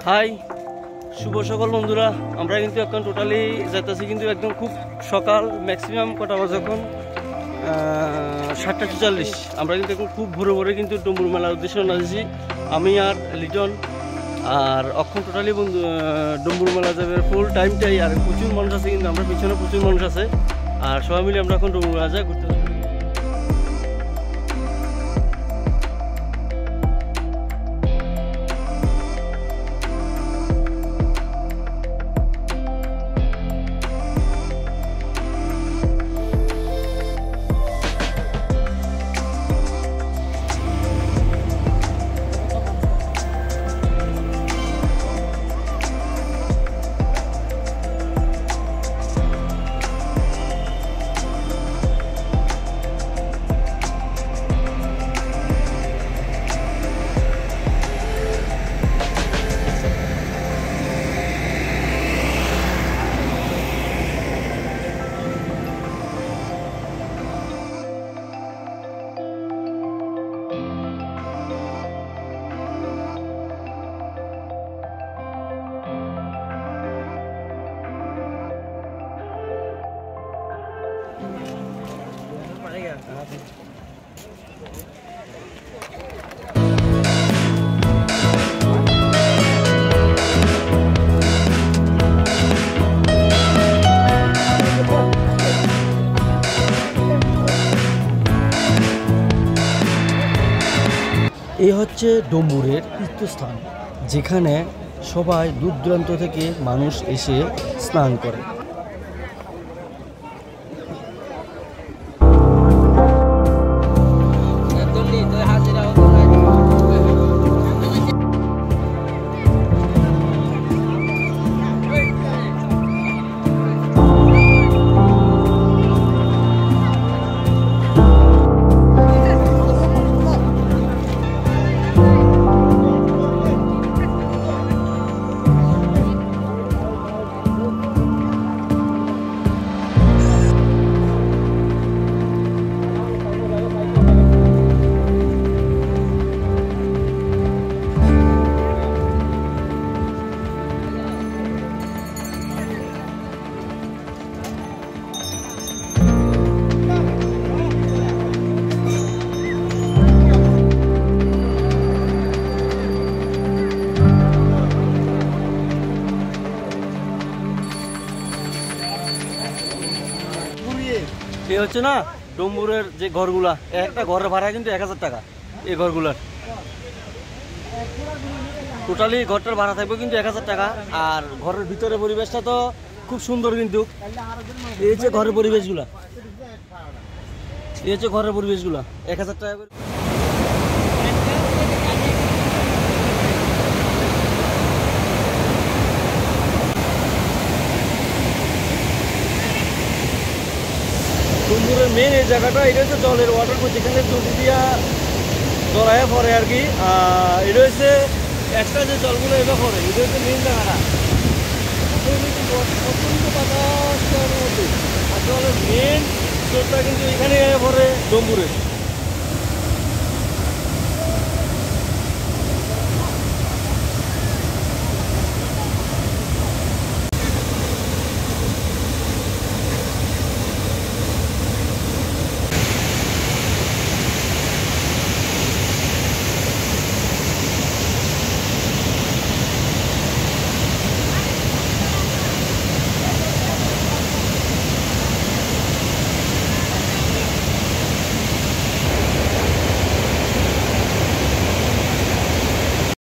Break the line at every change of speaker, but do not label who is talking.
High, শুভ সকাল বন্ধুরা। আমরা কিন্তু এখন টোটালি যাইতেছি কিন্তু একদম খুব সকাল, ম্যাক্সিমাম কটা বাজে এখন 7:44। আমরা কিন্তু এখন খুব ভোরে ভোরে কিন্তু ডম্বুর মেলার উদ্দেশ্যে রওনা দিয়েছি। আমি আর লিটন আর অক্ষণ টোটালি বন্ধু ডম্বুর মেলা যাবে ফুল টাইমটাই। আর প্রচুর মানুষ আছে, কিন্তু আমরা পিছনে প্রচুর মানুষ আছে, আর সবাই মিলে আমরা এখন ডম্বুর মেলা যাই ঘুরতে। এই হচ্ছে ডম্বুরের তীর্থস্থান, যেখানে সবাই দূর দূরান্ত থেকে মানুষ এসে স্নান করে। এই হচ্ছে না ডম্বুরের যে ঘরগুলা, একটা ঘরের ভাড়া কিন্তু 1000 টাকা। এই ঘরগুলার টোটালি ঘরটার ভাড়া থাকবে কিন্তু 1000 টাকা। আর ঘরের ভিতরে পরিবেশটা তো খুব সুন্দর, কিন্তু এই হচ্ছে ঘরের পরিবেশগুলা, 1000 টাকা করে। ডম্বুরের মেন এই জায়গাটা, এটা হচ্ছে জলের ওয়াটারফল, যেখানে চটি দিয়া জলায় পড়ে আর কি। এটা হচ্ছে এক্সট্রা যে জলগুলো এটা পড়ে, এটা হচ্ছে মেন জায়গাটা। প্রচন্ড বাতাস মধ্যে, আর জলের মেন স্রোতটা কিন্তু এখানে পড়ে ডম্বুরে।